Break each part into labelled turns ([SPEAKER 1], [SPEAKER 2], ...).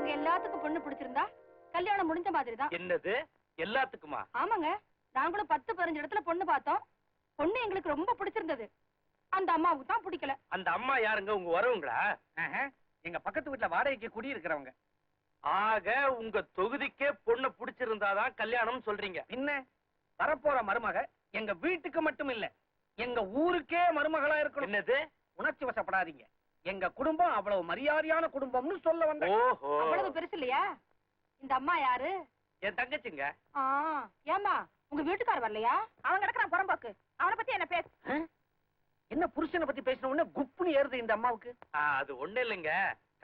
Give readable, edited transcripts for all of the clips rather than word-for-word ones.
[SPEAKER 1] உங்க எல்லாத்துக்கும் பொண்ணு பிடிச்சிருந்தா கல்யாணம் முடிஞ்ச மாதிரி தான்.
[SPEAKER 2] என்னது எல்லாத்துக்குமா?
[SPEAKER 1] ஆமாங்க, நாங்களும் 10-15 இடத்துல பொண்ணு பார்த்தோம். பொண்ணு எங்களுக்கு ரொம்ப பிடிச்சிருந்தது. அந்த அம்மாவுக்கு தான் பிடிக்கல.
[SPEAKER 2] அந்த அம்மா யாருங்க? உங்க வரவுங்களா?
[SPEAKER 3] எங்க பக்கத்து வீட்டுல வாடகைக்கு குடி இருக்கிறவங்க.
[SPEAKER 2] ஆக உங்க தொகுதிக்கே பொண்ணு பிடிச்சிருந்தாதான் கல்யாணம் சொல்றீங்க.
[SPEAKER 3] என்ன வரப்போற மருமக எங்க வீட்டுக்கு மட்டும் இல்ல, எங்க ஊருக்கே மருமகளா இருக்கணும்.
[SPEAKER 2] என்னது?
[SPEAKER 3] உணர்ச்சி வசப்படாதீங்க. எங்க குடும்பம் அவ்வளவு மரியாதையான குடும்பம்னு சொல்ல வந்த.
[SPEAKER 2] ஓஹோ,
[SPEAKER 1] அவ்வளவு பெருசு இல்லையா? இந்த அம்மா யாரு?
[SPEAKER 2] என் தங்கச்சிங்க.
[SPEAKER 1] ஏமா உங்க வீட்டுக்காரர் வரலையா? அவன் கிடக்குறான் புறம்போக்கு. அவனை பத்தி என்ன பேச?
[SPEAKER 3] என்ன புருஷனை பத்தி பேசின உடனே குப்புன்னு ஏறுது இந்த அம்மாவுக்கு.
[SPEAKER 2] அது ஒண்ணு இல்லைங்க,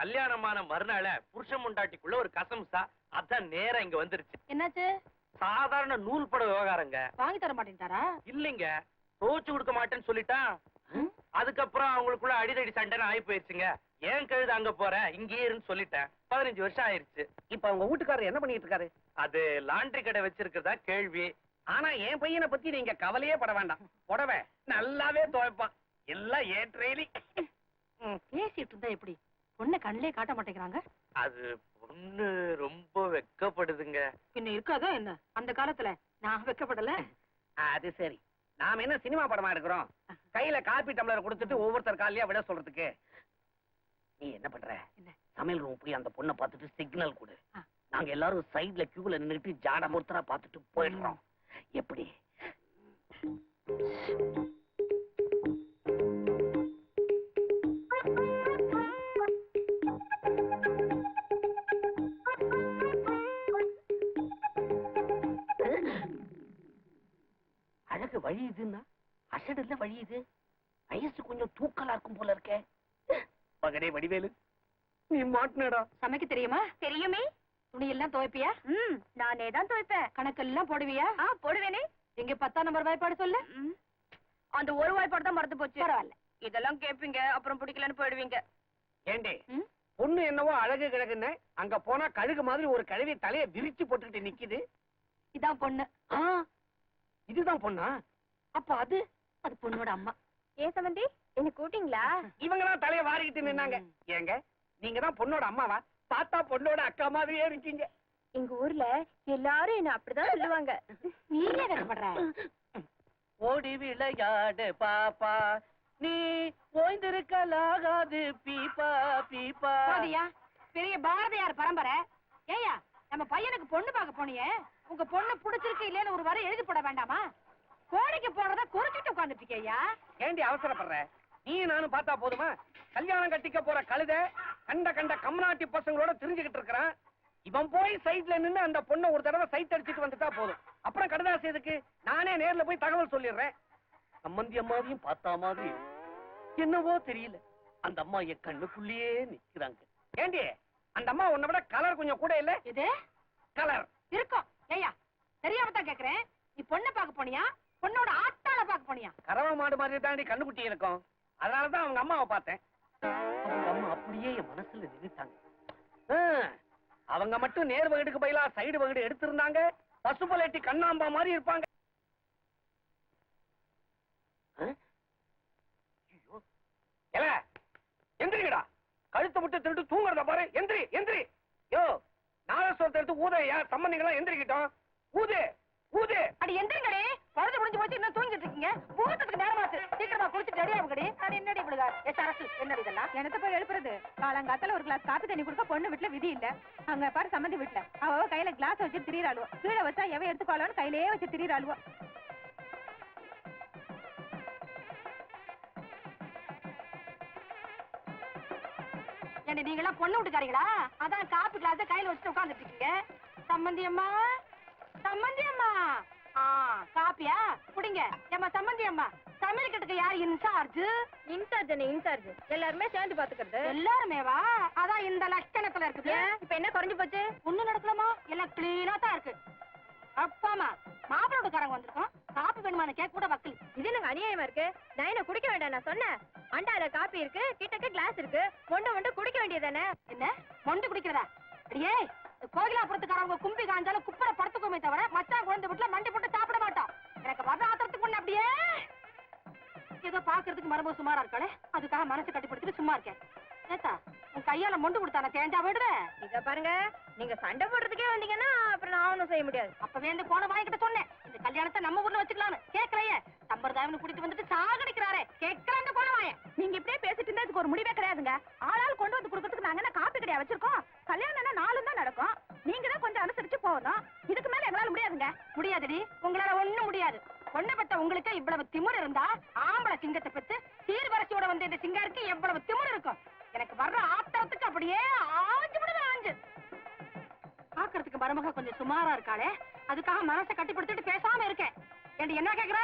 [SPEAKER 2] கல்யாணமான மறுநாள புருஷன் முண்டாட்டிக்குள்ள ஒரு கசம்சா, அதான் நேரம் இங்க வந்துருச்சு.
[SPEAKER 1] என்னாச்சு?
[SPEAKER 2] சாதாரண நூல் பட விவகாரங்க.
[SPEAKER 1] வாங்கி தர மாட்டேன்ட்டாரா?
[SPEAKER 2] இல்லைங்க, தோச்சு கொடுக்க மாட்டேன்னு சொல்லிட்டா. அதுக்கப்புறம் அவங்களுக்குள்ள அடிதடி சண்டைன்னு ஆகி போயிருச்சுங்க. ஏன் கழுது அங்க போற, இங்கேயே இருந்து சொல்லிட்டேன். 15 வருஷம் ஆயிருச்சு.
[SPEAKER 3] இப்ப அவங்க வீட்டுக்காரர் என்ன பண்ணிட்டு இருக்காரு?
[SPEAKER 2] அது லாண்டரி கடை வச்சிருக்கிறதா கேள்வி.
[SPEAKER 3] ஆனா என் பையனை பத்தி நீங்க கவலையே பட வேண்டாம். புடவை நல்லாவே துவைப்பான். எல்லாம் ஏற்றேலி.
[SPEAKER 1] பேசிட்டு இருந்தா எப்படி? பொண்ணை கண்ணிலே காட்ட மாட்டேங்கிறாங்க.
[SPEAKER 2] அது பொண்ணு ரொம்ப வெக்கப்படுதுங்க.
[SPEAKER 1] பின்ன இருக்காதோ என்ன? அந்த காலத்துல நான் வெக்கப்படல.
[SPEAKER 3] அது சரி, நாம என்ன சினிமா படமா எடுக்கிறோம்? கையில காப்பி டம்ளர் கொடுத்துட்டு ஒவ்வொருத்தர் காலையா விட சொல்றதுக்கு. நீ என்ன பண்ற? சமையல் ரூம் போய் அந்த பொண்ணை பார்த்துட்டு சிக்னல் கொடு. நாங்க எல்லாரும் சைடுல கியூல நின்னுட்டு ஜாட மூர்த்தரா பார்த்துட்டு போயிடுறோம். எப்படி? அழகு வழியுதுன்னா அசடுல வழியுது. வயசு கொஞ்சம் தூக்கலா இருக்கும் போல இருக்கே. மகனே வடிவேலு, நீ மாட்டினடா.
[SPEAKER 1] சமைக்க தெரியுமா? தெரியுமே. துணி எல்லாம் துவைப்பியா? நானே தான் துவைப்பேன். கணக்கெல்லாம் போடுவியா? போடுவேனே. எங்க 10ஆம் நம்பர் வாய்ப்பாடு சொல்லு. அந்த ஒரு வாய்ப்பாடு தான் மறந்து போச்சு. பரவாயில்ல, இதெல்லாம் கேப்பீங்க, அப்புறம் பிடிக்கலன்னு போயிடுவீங்க.
[SPEAKER 3] ஏண்டே, பொண்ணு என்னவோ அழகு கிழகுன்னு அங்க போனா கழுகு மாதிரி ஒரு கழுவி தலையை விரிச்சு போட்டுக்கிட்டு நிக்குது.
[SPEAKER 1] இதான் பொண்ணு.
[SPEAKER 3] இதுதான் பொண்ணா? அப்ப அது
[SPEAKER 1] பொண்ணோட அம்மா. ஏன் சம்பந்தி, என்ன கூட்டிங்களா?
[SPEAKER 3] இவங்கதான் தலையை வாரிக்கிட்டு நின்னாங்க. ஏங்க, நீங்க தான் பொண்ணோட அம்மாவா? பார்த்தா பொண்ணோட அக்கா மாதிரியே இருக்கீங்க.
[SPEAKER 1] எங்க ஊர்ல எல்லாரும் என்ன அப்படிதான் சொல்லுவாங்க. நீயே வெக்கப்படுற.
[SPEAKER 3] ஓடி விளையாடு பாப்பா, நீ ஓய்ந்திருக்கலாகாது பீப்பா பீப்பா.
[SPEAKER 1] பெரிய பாரதியார் பரம்பரை. ஏயா, நம்ம பையனுக்கு பொண்ணு பார்க்க போனியே, உங்க பொண்ணு பிடிச்சிருக்கு இல்லன்னு ஒரு வரை எழுதி போட வேண்டாமா? கோடைக்கு போறத குறிச்சிட்டு உட்கார்ந்துட்டு இருக்கியா?
[SPEAKER 3] ஏண்டி அவசரப்படுற? நீ நானும் பார்த்தா போதுமா? கல்யாணம் கட்டிக்க போற கழுத கண்ட கண்ட கம்நாட்டி பசங்களோட தெரிஞ்சுக்கிட்டு இருக்கிறான். இவன் போய் சைட்ல நின்னு அந்த பொண்ணை ஒரு தடவை சைட் அடிச்சுட்டு வந்துட்டா போதும். அப்புறம் கடுதாசி எதுக்கு? நானே நேர்ல போய் தகவல் சொல்லிடுறேன். சம்பந்தி அம்மாவையும் பார்த்தா மாதிரி என்னவோ தெரியல, அந்த அம்மா என் கண்ணுக்குள்ளேயே நிக்கிறாங்க. ஏண்டி, அந்த அம்மா உன்னை விட கலர் கொஞ்சம் கூட இல்ல?
[SPEAKER 1] இது
[SPEAKER 3] கலர்
[SPEAKER 1] இருக்கும். ஏயா, தெரியாம தான் கேக்குறேன். நீ பொண்ணை பார்க்க போனியா, பொண்ணோட ஆட்டாள பார்க்க போனியா?
[SPEAKER 3] கறவை மாடு மாதிரி தாண்டி கண்ணுக்குட்டி இருக்கும். அதனாலதான் அவங்க அம்மாவை பார்த்தேன். அவங்க அம்மா அப்படியே என் மனசுல நின்னுட்டாங்க. அவங்க மட்டும் நேர் வகுடுக்கு பயிலா சைடு வகுடு எடுத்திருந்தாங்க, பசுபலேட்டி கண்ணாம்பா மாதிரி இருப்பாங்க. எந்திரிங்கடா, கழுத்தை விட்டு திருட்டு தூங்குறத பாரு. எந்திரி எந்திரி. யோ, நாகஸ்வரத்தை எடுத்து ஊதையா, சம்பந்திகளா எந்திரிக்கிட்டோம். ஊது ஊது.
[SPEAKER 1] அடி எந்திரிங்கடே, பழுது முடிஞ்சு போச்சு, இன்னும் தூங்கிட்டு இருக்கீங்க. பூத்தத்துக்கு நேரமாச்சு, சீக்கிரமா குளிச்சுட்டு ரெடியா இருக்கடி. அது என்னடி இப்படி அரசு என்னடி இதெல்லாம்? எனக்கு போய் எழுப்புறது. காலங்காத்தால ஒரு கிளாஸ் காப்பி தண்ணி கொடுக்க பொண்ணு வீட்டுல விதி இல்ல. அங்க பாரு சம்பந்தி வீட்டுல அவ கையில கிளாஸ் வச்சு திரியிறாளுவோ, கீழே வச்சா எவ எடுத்துக்கோளான்னு கையிலேயே வச்சு திரியிறாளுவோ. ஏண்டி நீங்களா பொண்ணு விட்டுக்காரீங்களா? அதான் காப்பி கிளாஸ கையில வச்சுட்டு உட்கார்ந்துட்டு இருக்கீங்க. சம்பந்தி அம்மா, சம்பந்தி அம்மா, காப்பியா குடிங்க. ஏமா சம்பந்தி அம்மா, சமையல் கட்டுக்கு யார் இன்சார்ஜ்? இன்சார்ஜ் எல்லாருமே சேர்ந்து பாத்துக்கிறது. எல்லாருமேவா? அதான் இந்த லட்சணத்துல இருக்குது. இப்ப என்ன குறைஞ்சு போச்சு? ஒண்ணு நடக்கலாமா? எல்லாம் கிளீனா தான் இருக்கு. அப்பாமா, மாப்பிளோடக்காரங்க வந்திருக்கோம், காப்பி வேணுமான கேட்க கூட வக்கல். இது எனக்கு அநியாயமா இருக்கு. நான் என்ன குடிக்க வேண்டாம் நான் சொன்னேன். அண்டால காப்பி இருக்கு, கிட்டக்க கிளாஸ் இருக்கு, மொண்டு குடிக்க வேண்டியதானே. என்ன மொண்டு குடிக்கிறதா? அடியே, கோகிலாபுரத்துக்காரவங்க கும்பி காஞ்சாலும் குப்பரை படுத்துக்கோமே தவிர மச்சான் குழந்தை வீட்டுல மண்டி போட்டு சாப்பிட மாட்டோம். எனக்கு வர ஆத்திரத்துக்கு முன்ன அப்படியே ஏதோ பாக்குறதுக்கு மரபு சுமாரா இருக்காளே, அதுக்காக மனசு கட்டிப்படுத்திட்டு சும்மா இருக்கேன். ஏத்தா உன் கையால மொண்டு கொடுத்தான தேஞ்சா விடுவேன்.
[SPEAKER 4] இத பாருங்க, நீங்க சண்டை போடுறதுக்கே வந்தீங்கன்னா அப்புறம் நான் ஒண்ணும் செய்ய முடியாது.
[SPEAKER 1] அப்பவே இந்த கோண வாங்கிட்ட சொன்னேன், இந்த கல்யாணத்தை நம்ம ஊர்ல வச்சுக்கலாம்னு. கேட்கலையே, சம்பிரதாயம்னு கூட்டிட்டு வந்துட்டு சாகடிக்கிறாரே. கேட்கல இந்த கோண வாய.
[SPEAKER 4] நீங்க இப்படியே பேசிட்டு இருந்தா இதுக்கு ஒரு முடிவே கிடையாதுங்க. ஆளால் கொண்டு வந்து கொடுக்கறதுக்கு நாங்க என்ன காப்பி கடையா வச்சிருக்கோம்? கல்யாணம்னா 4 தான் நடக்கும். நீங்க தான் கொஞ்சம் அனுசரிச்சு போகணும். இதுக்கு மேல எங்களால முடியாதுங்க.
[SPEAKER 1] முடியாதுடி, உங்களால ஒண்ணும் முடியாது. பொண்ணை பெத்த உங்களுக்கு இவ்வளவு திமிரு இருந்தா ஆம்பளை சிங்கத்தை பெத்து சீர்வரிசையோட வந்து இந்த சிங்காருக்கு எவ்வளவு திமிரு இருக்கும். எனக்கு வர்ற ஆத்திரத்துக்கு அப்படியே ஆஞ்சு விடுவேன், ஆஞ்சு. பாக்குறதுக்கு மருமக கொஞ்சம் சுமாரா இருக்காளே, அதுக்காக மனசை கட்டிப்படுத்திட்டு பேசாம இருக்கேன். ஏண்டி என்ன கேக்குற?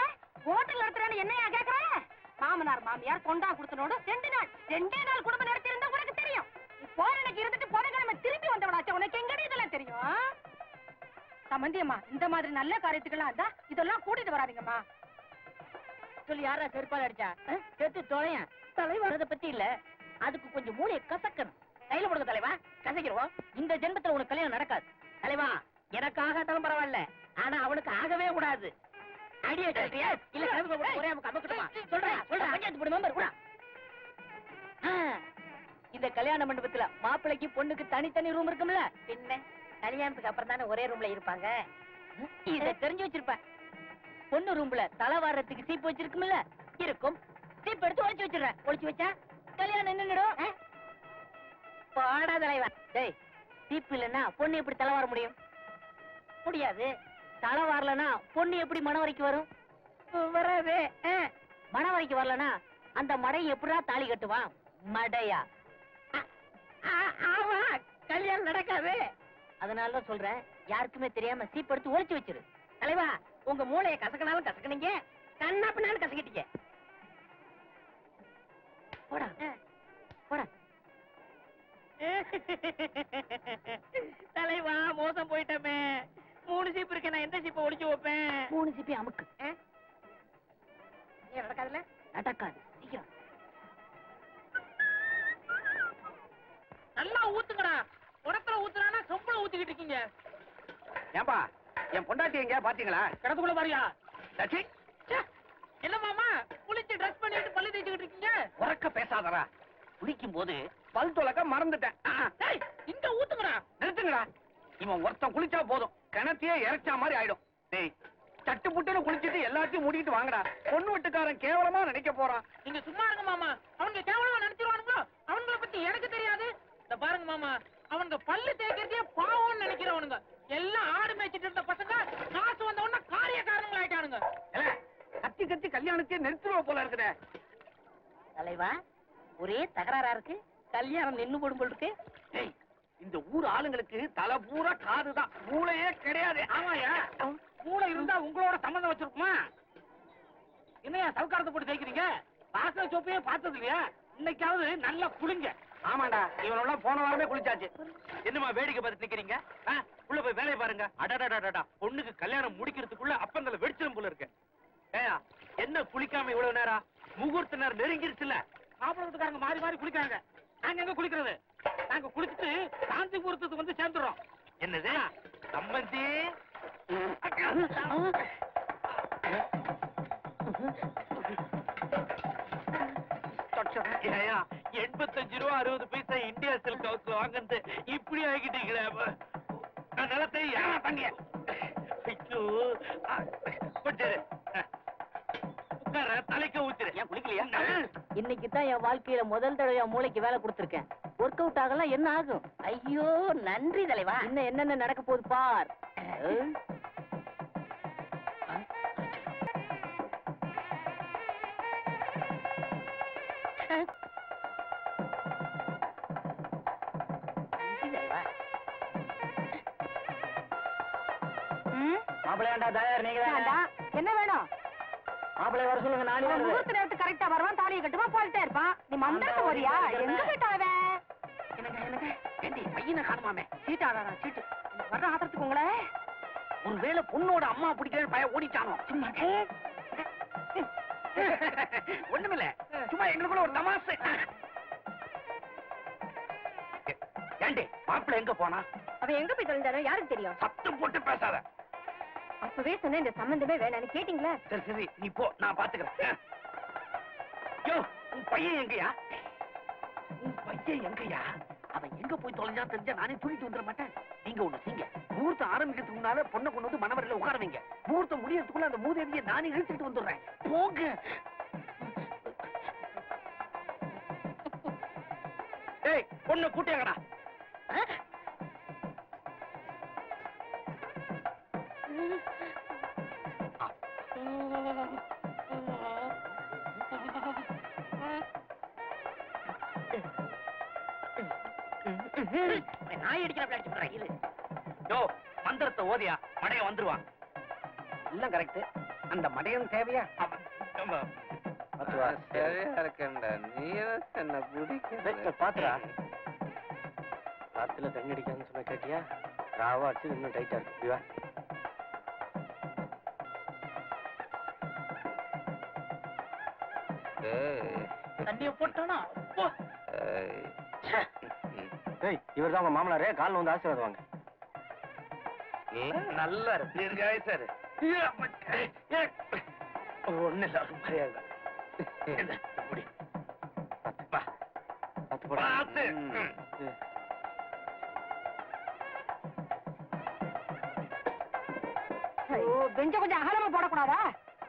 [SPEAKER 1] ஹோட்டல் நடத்துறேன்னு என்னையா கேக்குற? மாமனார் மாமியார் கொண்டா கொடுத்தனோடு 2 நாள் குடும்பம் நடத்தி இருந்தா உனக்கு தெரியும். நீ போற அன்னைக்கு இருந்துட்டு புதன்கிழமை திருப்பி வந்தவளாச்சே, உனக்கு எங்கடி இதெல்லாம் தெரியும்? சம்பந்தியம்மா, இந்த மாதிரி நல்ல காரியத்துக்கெல்லாம் இருந்தா இதெல்லாம் கூட்டிட்டு வராதீங்கம்மா.
[SPEAKER 4] சொல்லி யாரா செருப்பால் அடிச்சா? செத்து தொலையன். தலைவரத பத்தி இல்ல, அதுக்கு கொஞ்சம் மூளையை கசக்கணும். கையில கொடுக்க தலைவா, கசக்கிடுவோம். இந்த ஜென்மத்துல உனக்கு கல்யாணம் நடக்காது. தலைவா, எனக்கு ஆகாட்டாலும் பரவாயில்ல, ஆனா அவனுக்கு ஆகவே கூடாது. அடியே சொல்றியா இல்ல கலந்து கூட ஒரே அமுக்கு அமுக்கட்டுமா? சொல்றேன் பஞ்சாயத்து போடு மெம்பர் கூட. இந்த கல்யாண மண்டபத்துல மாப்பிள்ளைக்கு பொண்ணுக்கு தனித்தனி ரூம் இருக்கும்ல? பின்ன கல்யாணத்துக்கு அப்புறம் தானே ஒரே ரூம்ல இருப்பாங்க. இத தெரிஞ்சு வச்சிருப்பேன். பொண்ணு ரூம்ல தலை வாரத்துக்கு சீப்பு வச்சிருக்கும்ல? இருக்கும். சீப் எடுத்து ஒளிச்சு வச்சிடுறேன். ஒளிச்சு வச்சா கல்யாணம் நின்னுடும். பாடா தலைவா. டேய், சீப்பு இல்லன்னா பொண்ணு எப்படி தலை வார முடியும்? முடியாது. தலை வாரலனா பொண்ணு எப்படி மணவரைக்கு வரும்? வராது. மணவரைக்கு வரலனா அந்த மடை எப்படா தாலி கட்டுவான்? மடையா? ஆமா, கல்யாணம் நடக்காது. அதனாலதான் சொல்றேன், யாருக்குமே தெரியாம சீப் எடுத்து ஒளிச்சு வச்சிரு. தலைவா, உங்க மூளையை கசக்கினாலும் கசக்குனீங்க, கண்ணா பின்னாலும் கசக்கிட்டீங்க. போடா போடா. தலைவா, மோசம் போயிட்டமே. 3 சீப்பு இருக்கு, நான் எந்த சீப்பை ஒளிச்சு வைப்பேன்? 3 சீப்பை அமுக்கு. நடக்காதுல்ல? நடக்காது. சீக்கிரம்
[SPEAKER 3] நல்லா ஊத்துங்கடா. உடத்துல ஊத்துறானா சொம்பளம் ஊத்திக்கிட்டு இருக்கீங்க.
[SPEAKER 2] ஏன்பா, என் பொண்டாட்டி எங்க பாத்தீங்களா?
[SPEAKER 3] கிடத்துக்குள்ள பாரியா?
[SPEAKER 2] லட்சி,
[SPEAKER 3] என்ன மாமா, குளிச்சு ட்ரெஸ் பண்ணிட்டு பல்லு தேய்ச்சிக்கிட்டு இருக்கீங்க?
[SPEAKER 2] உறக்க பேசாதடா. குளிக்கும் போது பல் துலக்க மறந்துட்டேன்.
[SPEAKER 3] டேய், இங்க ஊத்துங்கடா.
[SPEAKER 2] நிறுத்துங்கடா. இவன் ஒருத்தன் குளிச்சா போதும், கிணத்தையே இறைச்சா மாதிரி ஆயிடும். டேய், சட்டு புட்டுன்னு குளிச்சுட்டு எல்லாத்தையும் மூடிட்டு வாங்கடா. பொண்ணு வீட்டுக்காரன் கேவலமா நினைக்க போறான்.
[SPEAKER 3] நீங்க சும்மா இருங்க மாமா. அவனுங்க கேவலமா நினைச்சிருவானுங்களோ? அவங்கள பத்தி எனக்கு தெரியாது. இந்த பாருங்க மாமா, அவனுங்க பல்லு தேய்க்கிறதே பாவம்னு நினைக்கிறவனுங்க. எல்லாம் ஆடு மேய்ச்சிட்டு இருந்த பசங்க காசு வந்த உடனே காரியக்காரங்க ஆயிட்டானுங்க.
[SPEAKER 2] கத்தி கத்தி கல்யாணத்தையே நிறுத்துருவ போல இருக்குதே.
[SPEAKER 4] தலைவா, ஒரே தகராறா இருக்கு. கல்யாணம் நின்னு போடும் போல் இருக்கு.
[SPEAKER 2] டேய், இந்த ஊர் ஆளுங்களுக்கு தலை பூரா காதுதான், மூளையே கிடையாது.
[SPEAKER 3] ஆமாயா, மூளை இருந்தா உங்களோட சம்மந்தம் வச்சிருக்குமா? என்னையா சவுக்காரத்தை போட்டு தேய்க்கிறீங்க? வாசல் சோப்பையே பார்த்தது இல்லையா? இன்னைக்காவது நல்லா குளிங்க.
[SPEAKER 2] ஆமாண்டா, இவனெல்லாம் போன வாரமே குளிச்சாச்சு. என்னமா வேடிக்கை பார்த்து நிக்கிறீங்க? உள்ள போய் வேலையை பாருங்க. அடடடடா, பொண்ணுக்கு கல்யாணம் முடிக்கிறதுக்குள்ள அப்பங்களை வெடிச்சிடும் போல இருக்கு. ஏயா, என்ன குளிக்காம இவ்வளவு நேரம்? முகூர்த்த நேரம் நெருங்கிருச்சுல.
[SPEAKER 3] மாப்பிள்ளை வீட்டுக்காரங்க மாறி மாறி குளிக்கிறாங்க. நாங்க எங்க குளிக்கிறது? நாங்க குளிச்சுட்டு சாந்தி முகூர்த்தத்துக்கு வந்து சேர்ந்துடுறோம்.
[SPEAKER 2] என்னது சம்பந்தி? ஏயா, 85 ரூபா 60 பைசா இந்தியா சில்க் ஹவுஸ்ல வாங்குறது இப்படி ஆகிட்டீங்களே. நான் நிலத்தை ஏன் பண்ணிய? ஐயோ, கொஞ்சம் உட்கார, தலைக்க ஊத்துரு. ஏன் குளிக்கலையா?
[SPEAKER 4] இன்னைக்கு தான் என் வாழ்க்கையில முதல் தடவை மூளைக்கு வேலை கொடுத்திருக்கேன். ஒர்க் அவுட் ஆகலாம், என்ன ஆகும்? ஐயோ, நன்றி தலைவா. இன்னும் என்னென்ன நடக்க போகுது பார்.
[SPEAKER 2] மாப்பிள்ளையாண்டா தயார், நீங்க
[SPEAKER 1] என்ன வேணும்?
[SPEAKER 2] மாப்பிள்ளை வர சொல்லுங்க. நானே
[SPEAKER 1] முகூர்த்த நேரத்துக்கு கரெக்டா வருவான், தாலியை கட்டுமா போயிட்டே இருப்பான். நீ மந்திரத்து போறியா? எங்க போயிட்டாவே?
[SPEAKER 2] எனக்கு ஏண்டி பையனை காணுமாமே?
[SPEAKER 1] சீட்டாடா சீட்டு. வர்ற ஆத்திரத்துக்கு உங்களே
[SPEAKER 2] ஒருவேளை பொண்ணோட அம்மா பிடிக்கிறேன் பையன் ஓடிட்டானோ? சும்மா ஒண்ணுமில்ல, சும்மா எங்களுக்குள்ள ஒரு தமாசு. ஏண்டி, மாப்பிள்ளை எங்க போனா?
[SPEAKER 1] அவன் எங்க போய் தொலைஞ்சானோ யாருக்கு தெரியும்?
[SPEAKER 2] சத்தம் போட்டு பேசாத.
[SPEAKER 1] அப்பவே சொன்ன இந்த சம்பந்தமே வேணான்னு கேட்டீங்களா?
[SPEAKER 2] சரி சரி, நீ போ, நான் பாத்துக்கிறேன். யோ, உன் பையன் எங்கயா? உன் பையன் பையன் எங்கயா? அவன் எங்க போய் தொலைஞ்சா தெரிஞ்சா நானே தூக்கிட்டு வந்துட மாட்டேன். நீங்க ஒண்ணு செய்யுங்க, முகூர்த்தம் ஆரம்பிக்கிறதுக்கு முன்னால பொண்ணை கொண்டு வந்து மணவரையில உட்கார வைங்க. முகூர்த்தம் முடியறதுக்குள்ள அந்த மூதேவியை நானே இழுத்துட்டு வந்துடுறேன். போங்க.
[SPEAKER 3] டேய், பொண்ணு கூட்டியாங்கடா.
[SPEAKER 4] நாய் அடிக்கிறப்ப அடிச்சு போடுறேன் இரு.
[SPEAKER 2] யோ, மந்திரத்தை ஓதியா மடைய வந்துருவான்.
[SPEAKER 3] எல்லாம் கரெக்ட். அந்த மடையன் தேவையா?
[SPEAKER 5] சரியா இருக்கேன்டா. நீ என்ன பிடிக்க
[SPEAKER 3] பாத்துரா. ராத்துல தண்ணி அடிக்கான்னு சொன்ன கேட்டியா? ராவா அடிச்சு இன்னும் டைட்டா இருக்கு. வா.
[SPEAKER 4] தண்ணிய போட்டானா
[SPEAKER 3] இவர் தான் உங்க மாமனாரே. காலில் வந்து ஆசீர்வாதம் வாங்க.
[SPEAKER 2] நல்லா இருக்கு. சார் ஒண்ணு இல்ல, மரியாதை. பார்த்து.
[SPEAKER 1] பெஞ்ச கொஞ்சம் அகலமா போடக்கூடாதா?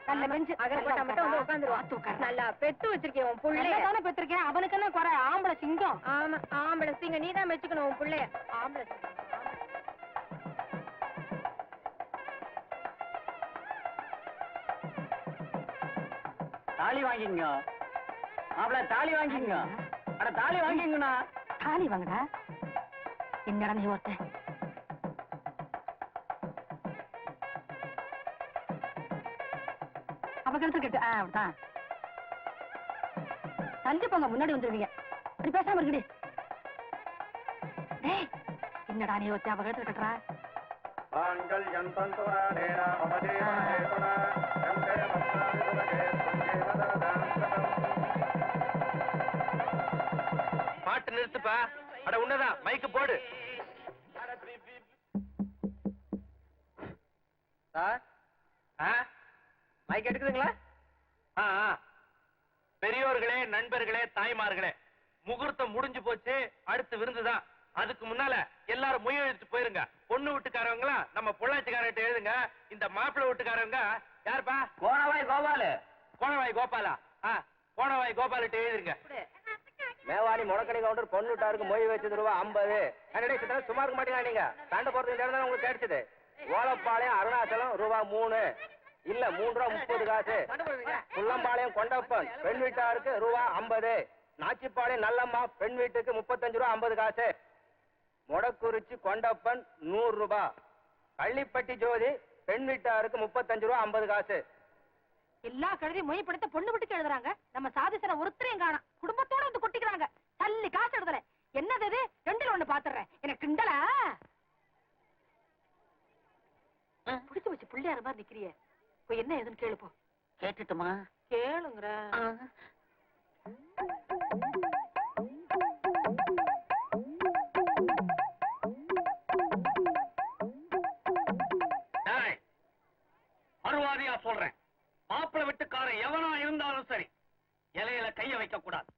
[SPEAKER 1] நல்ல பெஞ்சு
[SPEAKER 4] அகல போட்டா மட்டும் வந்து உட்காந்துருவான். நல்லா பெத்து வச்சிருக்கேன் உன் புள்ளைய.
[SPEAKER 1] தானே பெற்றிருக்கேன். அவனுக்கு என்ன குறை? ஆம்பளை சிங்கம்.
[SPEAKER 4] ஆமா, ஆம்பளை சிங்க. நீதான் வச்சுக்கணும் உன் புள்ளைய. ஆம்பளை சிங்கம்.
[SPEAKER 3] தாலி வாங்கிங்க. மாப்பிள்ள தாலி வாங்கிங்க. அட தாலி வாங்கிங்கண்ணா.
[SPEAKER 1] தாலி வாங்கடா. என்னடா நீ ஒருத்த? அவ கழுத்து கட்டு. அப்படிதான். தஞ்சு போங்க, முன்னாடி வந்துருவீங்க. அப்படி பேசாம இருக்குடி. டேய், என்னடா நீ ஒருத்த? அவ கழுத்து கட்டுறா.
[SPEAKER 2] பாட்டு நிறுத்துப்பா. அட உன்னதான் மைக்கு போடு.
[SPEAKER 3] சார், மைக் எடுக்குதுங்களா?
[SPEAKER 2] பெரியோர்களே, நண்பர்களே, தாய்மார்களே, முகூர்த்தம் முடிஞ்சு போச்சு. அடுத்து விருந்துதான். அதுக்கு முன்னால எல்லாரும் முய எழுதிட்டு போயிருங்க. பொண்ணு வீட்டுக்காரவங்களா நம்ம பொள்ளாச்சிக்காரர்கிட்ட எழுதுங்க. இந்த மாப்பிள்ளை வீட்டுக்காரவங்க யாருப்பா?
[SPEAKER 3] கோணவாய் கோபாலு.
[SPEAKER 2] கோணவாய் கோபாலா? கோணவாய் கோபாலிட்ட எழுதிருங்க.
[SPEAKER 3] மேவாடி முடக்கணி கவுண்டர் பொண்ணுட்டாருக்கு மொய் வச்சது ரூபா 50. சும்மா இருக்க மாட்டீங்களா நீங்க? சண்டை போறது இந்த இடம் உங்களுக்கு கிடைச்சது. ஓலப்பாளையம் அருணாச்சலம் ரூபா 3. இல்ல 3 ரூபா 30 காசு. புள்ளம்பாளையம் கொண்டப்பன் பெண் வீட்டாருக்கு ரூபா 50. நாச்சிப்பாளையம் நல்லம்மா பெண் வீட்டுக்கு 35 ரூபா 50 காசு. மொடக்குறிச்சி கொண்டப்பன் 100 ரூபாய். பள்ளிப்பட்டி ஜோதி பெண் வீட்டாருக்கு 35 ரூபா 50 காசு.
[SPEAKER 1] எல்லா கழுதையும் மொழிப்படுத்த பொண்ணு வீட்டுக்கு எழுதுறாங்க. நம்ம சாதிசர ஒருத்தரையும் காணோம். குடும்பத்தோட வந்து கொட்டிக்கிறாங்க. தள்ளி காசு எடுதல. என்னது இது? 2ல 1 பாத்துறேன். எனக்கு கிண்டலா? புடிச்சு வச்சு பிள்ளையார மாதிரி நிக்கிறிய. போய் என்ன ஏதுன்னு கேளு போ.
[SPEAKER 4] கேட்டுட்டுமா?
[SPEAKER 1] கேளுங்கற.
[SPEAKER 2] மறுவாதியா சொல்றேன், மாப்பிள்ளை வீட்டுக்காரன் எவனா இருந்தாலும் சரி, இலையில கைய வைக்க கூடாது.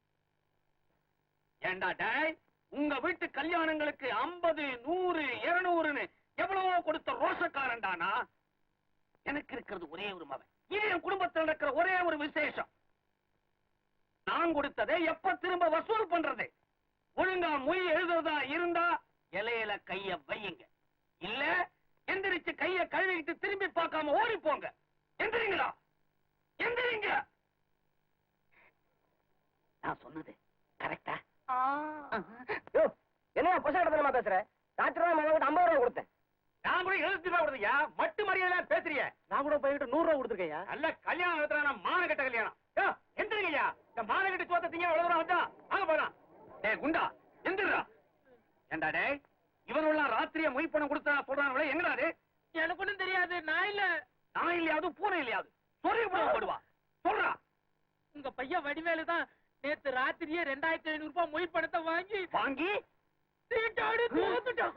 [SPEAKER 2] ஏண்டா டேய், உங்க வீட்டு கல்யாணங்களுக்கு 50, 100, 200ன்னு எவ்வளவோ கொடுத்த ரோஷக்காரன்டானா. எனக்கு இருக்கிறது ஒரே ஒரு மகன். இது என் குடும்பத்தில் நடக்கிற ஒரே ஒரு விசேஷம். நான் கொடுத்ததை எப்ப திரும்ப வசூல் பண்றது? ஒழுங்கா மொய் எழுதுறதா இருந்தா இலையில கைய வையுங்க. இல்ல எந்திரிச்சு கைய கழுவிட்டு திரும்பி பார்க்காம ஓடி போங்க. எந்திரிங்களா? எந்திரிங்க.
[SPEAKER 4] நான் சொன்னது கரெக்டா?
[SPEAKER 3] என்ன புசகட்டமா பேசுற? ராத்திரி ரூபாய் மாமா 50 ரூபாய் கொடுத்தேன்.
[SPEAKER 2] நான் கூட 70 ரூபாய் கொடுத்தீங்க. மட்டு மரியாதை பேசுறிய?
[SPEAKER 3] நான் கூட போயிட்டு 100 ரூபாய் கொடுத்துருக்கையா?
[SPEAKER 2] நல்ல கல்யாணம் நடத்துறா. மானகட்ட கல்யாணம். எந்திரிங்கய்யா. இந்த மானகட்ட சோத்தீங்க எவ்வளவு தூரம் வந்தா வாங்க போலாம். டேய் குண்டா, எந்திரா. ஏண்டா டேய், இவனெல்லாம் ராத்திரிய மொய் பணம் கொடுத்தா சொல்றாங்களே, எங்கடா அது?
[SPEAKER 4] எனக்கு ஒண்ணும் தெரியாது. நான் இல்ல.
[SPEAKER 2] நான் இல்லையாவது பூனை இல்லையாவது சொல்லி போடுவா. சொல்றா.
[SPEAKER 4] உங்க பையன் வடிவேலு தான் நேத்து ராத்திரியே 2500 ரூபாய் மொய் பணத்தை வாங்கி
[SPEAKER 2] வாங்கி
[SPEAKER 4] தீட்டாடி தோத்துட்டான்.